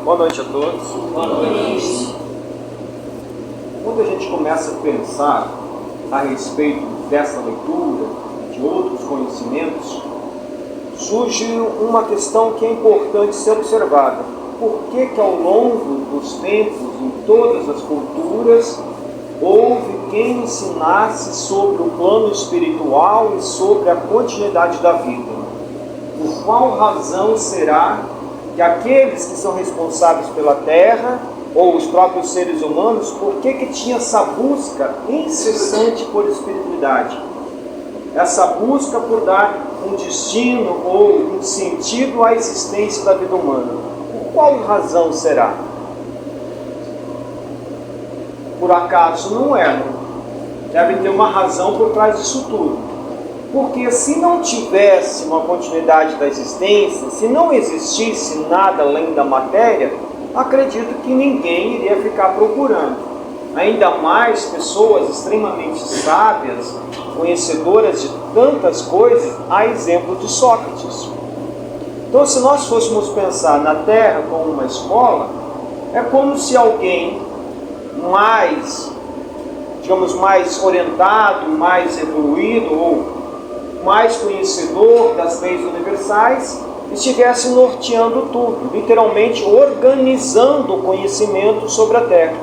Boa noite a todos. Boa noite. Quando a gente começa a pensar a respeito dessa leitura, de outros conhecimentos, surge uma questão que é importante ser observada. Por que ao longo dos tempos, em todas as culturas, houve quem ensinasse sobre o plano espiritual e sobre a continuidade da vida? Por qual razão será que aqueles que são responsáveis pela Terra, ou os próprios seres humanos, por que tinha essa busca incessante por espiritualidade? Essa busca por dar um destino ou um sentido à existência da vida humana. Por qual razão será? Por acaso não é. Deve ter uma razão por trás disso tudo. Porque se não tivesse uma continuidade da existência, se não existisse nada além da matéria, acredito que ninguém iria ficar procurando. Ainda mais pessoas extremamente sábias, conhecedoras de tantas coisas, a exemplo de Sócrates. Então, se nós fôssemos pensar na Terra como uma escola, é como se alguém mais, digamos, mais orientado, mais evoluído ou mais conhecedor das leis universais, estivesse norteando tudo, literalmente organizando o conhecimento sobre a Terra,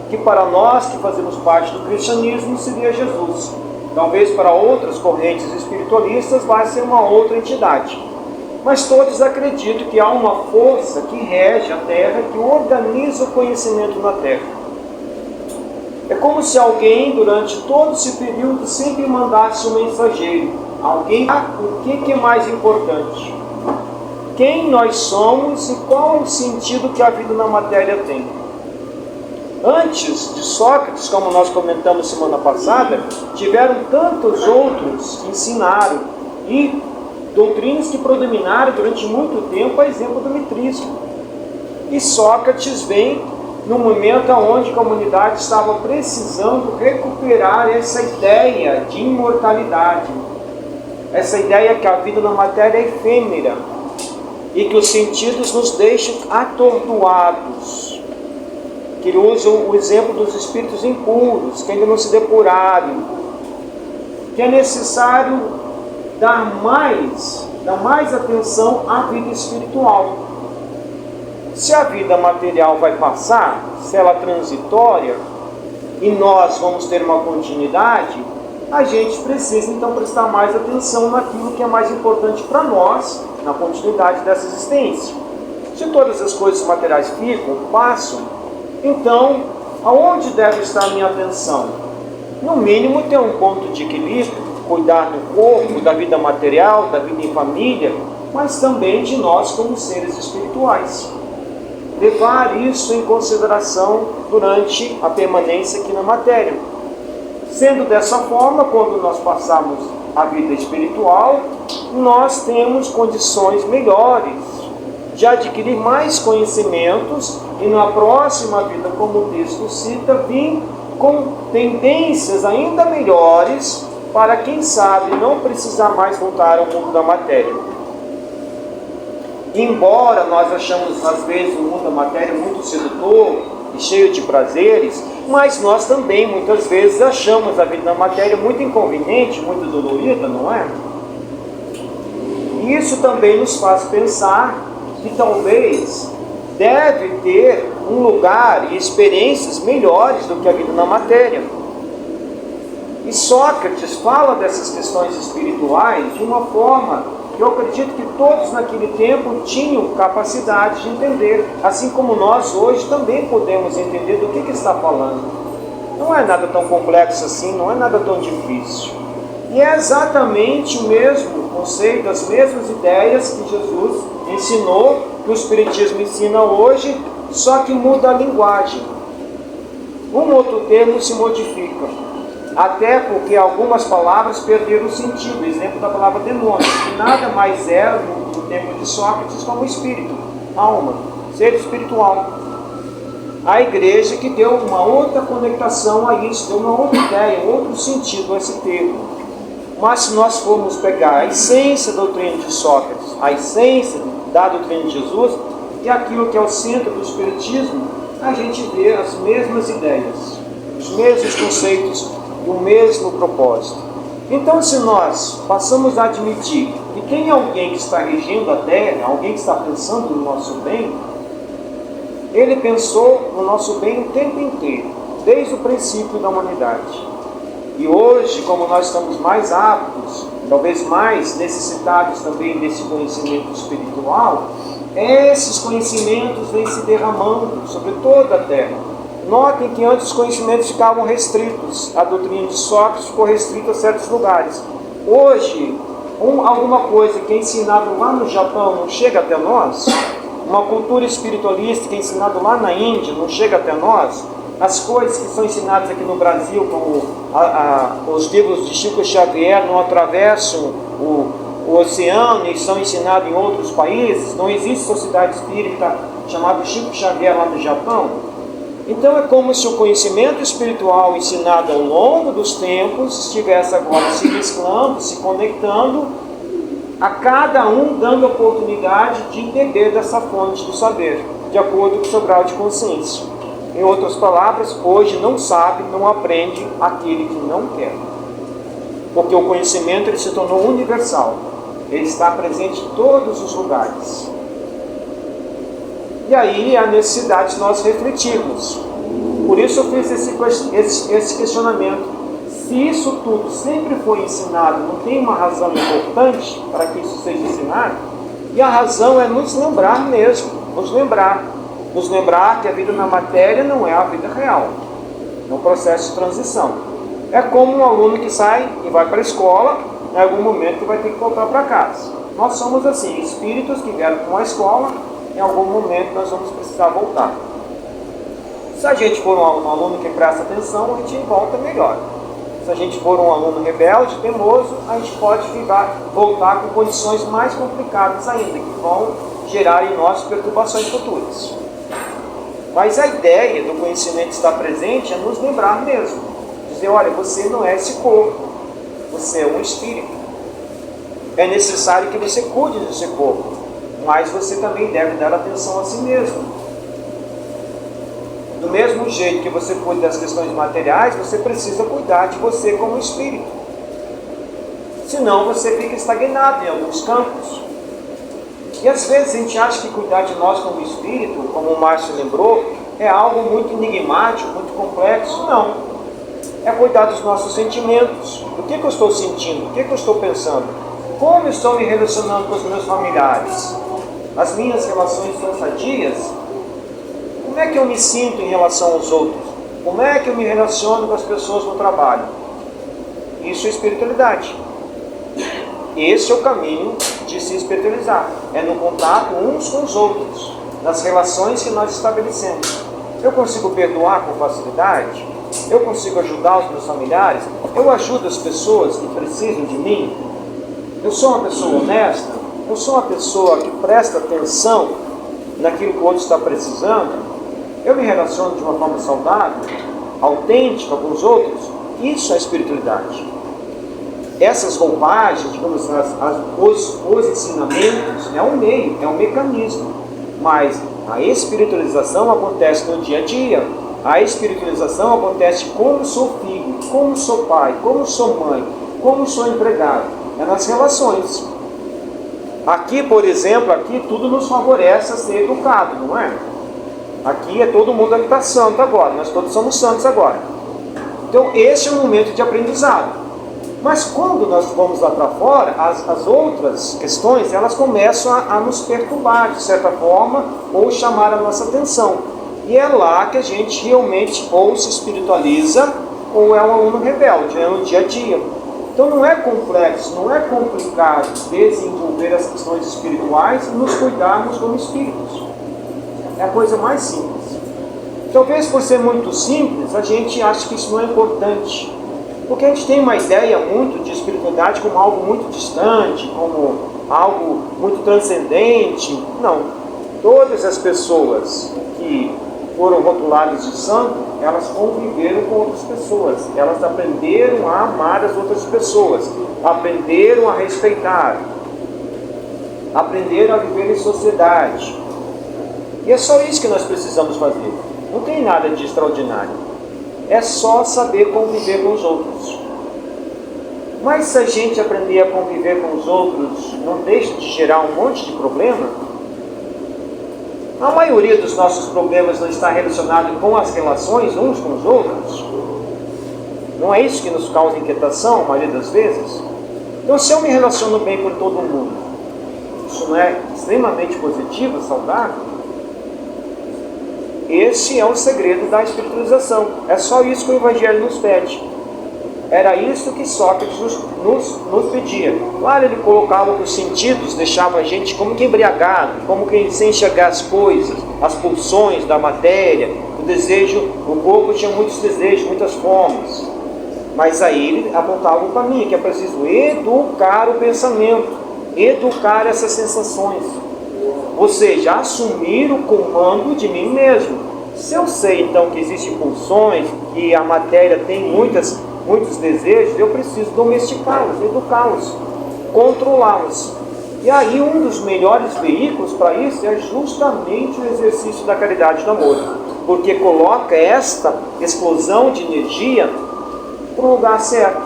que para nós que fazemos parte do cristianismo seria Jesus. Talvez para outras correntes espiritualistas vai ser uma outra entidade. Mas todos acreditam que há uma força que rege a Terra, que organiza o conhecimento na Terra. É como se alguém, durante todo esse período, sempre mandasse um mensageiro. Alguém, o que é mais importante? Quem nós somos e qual é o sentido que a vida na matéria tem? Antes de Sócrates, como nós comentamos semana passada, tiveram tantos outros que ensinaram e doutrinas que predominaram durante muito tempo, a exemplo do mitrismo. E Sócrates vem no momento onde a humanidade estava precisando recuperar essa ideia de imortalidade, essa ideia que a vida na matéria é efêmera e que os sentidos nos deixam atordoados. Que ele usa o exemplo dos espíritos impuros, que ainda não se depuraram, que é necessário dar mais atenção à vida espiritual. Se a vida material vai passar, se ela é transitória, e nós vamos ter uma continuidade, a gente precisa então prestar mais atenção naquilo que é mais importante para nós, na continuidade dessa existência. Se todas as coisas materiais passam, então, aonde deve estar a minha atenção? No mínimo, ter um ponto de equilíbrio, cuidar do corpo, da vida material, da vida em família, mas também de nós como seres espirituais. Levar isso em consideração durante a permanência aqui na matéria. Sendo dessa forma, quando nós passarmos a vida espiritual, nós temos condições melhores de adquirir mais conhecimentos e na próxima vida, como o texto cita, vir com tendências ainda melhores para, quem sabe, não precisar mais voltar ao mundo da matéria. Embora nós achamos às vezes o mundo da matéria muito sedutor e cheio de prazeres, mas nós também muitas vezes achamos a vida da matéria muito inconveniente, muito dolorida, não é? E isso também nos faz pensar que talvez deve ter um lugar e experiências melhores do que a vida na matéria. E Sócrates fala dessas questões espirituais de uma forma que eu acredito que todos naquele tempo tinham capacidade de entender, assim como nós hoje também podemos entender do que está falando. Não é nada tão complexo assim, não é nada tão difícil. E é exatamente o mesmo conceito, as mesmas ideias que Jesus ensinou, que o Espiritismo ensina hoje, só que muda a linguagem. Um outro termo se modifica. Até porque algumas palavras perderam o sentido. O exemplo da palavra demônio, que nada mais é, no tempo de Sócrates, como espírito, alma, ser espiritual. A igreja que deu uma outra conectação a isso, deu uma outra ideia, um outro sentido a esse termo. Mas se nós formos pegar a essência da doutrina de Sócrates, a essência da doutrina de Jesus, e aquilo que é o centro do Espiritismo, a gente vê as mesmas ideias, os mesmos conceitos e o mesmo propósito. Então, se nós passamos a admitir que tem alguém que está regendo a Terra, alguém que está pensando no nosso bem, ele pensou no nosso bem o tempo inteiro, desde o princípio da humanidade. E hoje, como nós estamos mais aptos, talvez mais necessitados também desse conhecimento espiritual, esses conhecimentos vêm se derramando sobre toda a Terra. Notem que antes os conhecimentos ficavam restritos, a doutrina de Sócrates ficou restrita a certos lugares. Hoje, alguma coisa que é ensinada lá no Japão não chega até nós, uma cultura espiritualista que é ensinada lá na Índia não chega até nós, as coisas que são ensinadas aqui no Brasil, como os livros de Chico Xavier não atravessam o oceano e são ensinados em outros países, não existe sociedade espírita chamada Chico Xavier lá no Japão. Então é como se o conhecimento espiritual ensinado ao longo dos tempos estivesse agora se mesclando, se conectando, a cada um dando a oportunidade de beber dessa fonte do saber, de acordo com o seu grau de consciência. Em outras palavras, hoje não sabe, não aprende aquele que não quer. Porque o conhecimento ele se tornou universal. Ele está presente em todos os lugares. E aí a necessidade de nós refletirmos. Por isso eu fiz esse questionamento. Se isso tudo sempre foi ensinado, não tem uma razão importante para que isso seja ensinado? E a razão é nos lembrar mesmo, nos lembrar que a vida na matéria não é a vida real, é um processo de transição. É como um aluno que sai e vai para a escola, em algum momento vai ter que voltar para casa. Nós somos assim, espíritos que vieram com a escola, em algum momento nós vamos precisar voltar. Se a gente for um aluno que presta atenção, a gente volta melhor. Se a gente for um aluno rebelde, teimoso, a gente pode voltar com condições mais complicadas ainda, que vão gerar em nós perturbações futuras. Mas a ideia do conhecimento estar presente é nos lembrar mesmo. Dizer, olha, você não é esse corpo, você é um espírito. É necessário que você cuide desse corpo, mas você também deve dar atenção a si mesmo. Do mesmo jeito que você cuida das questões materiais, você precisa cuidar de você como espírito. Senão você fica estagnado em alguns campos. E às vezes a gente acha que cuidar de nós como espírito, como o Márcio lembrou, é algo muito enigmático, muito complexo. Não. É cuidar dos nossos sentimentos. O que eu estou sentindo? O que eu estou pensando? Como estou me relacionando com os meus familiares? As minhas relações são sadias? Como é que eu me sinto em relação aos outros? Como é que eu me relaciono com as pessoas no trabalho? Isso é espiritualidade. Esse é o caminho de se espiritualizar. É no contato uns com os outros, nas relações que nós estabelecemos. Eu consigo perdoar com facilidade? Eu consigo ajudar os meus familiares? Eu ajudo as pessoas que precisam de mim? Eu sou uma pessoa honesta? Eu sou uma pessoa que presta atenção naquilo que o outro está precisando? Eu me relaciono de uma forma saudável, autêntica com os outros? Isso é espiritualidade. Essas roupagens, digamos, os ensinamentos, é um meio, é um mecanismo. Mas a espiritualização acontece no dia a dia. A espiritualização acontece como sou filho, como sou pai, como sou mãe, como sou empregado. É nas relações. Aqui, por exemplo, aqui tudo nos favorece a ser educado, não é? Aqui é todo mundo que está santo agora, nós todos somos santos agora. Então esse é o momento de aprendizado. Mas quando nós vamos lá para fora, as outras questões, elas começam a nos perturbar de certa forma, ou chamar a nossa atenção. E é lá que a gente realmente ou se espiritualiza, ou é um aluno rebelde, é no dia a dia. Então não é complexo, não é complicado desenvolver as questões espirituais e nos cuidarmos como espíritos. É a coisa mais simples. Talvez por ser muito simples, a gente acha que isso não é importante. Porque a gente tem uma ideia muito de espiritualidade como algo muito distante, como algo muito transcendente. Não. Todas as pessoas que foram rotuladas de santo, elas conviveram com outras pessoas. Elas aprenderam a amar as outras pessoas. Aprenderam a respeitar. Aprenderam a viver em sociedade. E é só isso que nós precisamos fazer. Não tem nada de extraordinário. É só saber conviver com os outros. Mas se a gente aprender a conviver com os outros, não deixa de gerar um monte de problema? A maioria dos nossos problemas não está relacionado com as relações uns com os outros? Não é isso que nos causa inquietação, a maioria das vezes? Então, se eu me relaciono bem com todo mundo, isso não é extremamente positivo, saudável? Esse é o segredo da espiritualização. É só isso que o Evangelho nos pede. Era isso que Sócrates nos pedia. Claro, ele colocava que os sentidos deixavam a gente como que embriagado, como que sem enxergar as coisas, as pulsões da matéria, o desejo, o corpo tinha muitos desejos, muitas fomes. Mas aí ele apontava um caminho, que é preciso educar o pensamento, educar essas sensações. Ou seja, assumir o comando de mim mesmo. Se eu sei então que existem pulsões, que a matéria tem muitos desejos, eu preciso domesticá-los, educá-los, controlá-los. E aí um dos melhores veículos para isso é justamente o exercício da caridade e do amor, porque coloca esta explosão de energia para o lugar certo,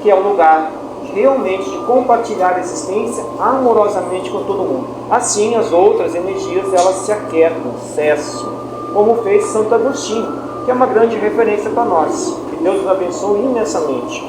que é o lugar realmente de compartilhar a existência amorosamente com todo mundo. Assim as outras energias elas se aquietam, cessam, como fez Santo Agostinho, que é uma grande referência para nós. Que Deus nos abençoe imensamente.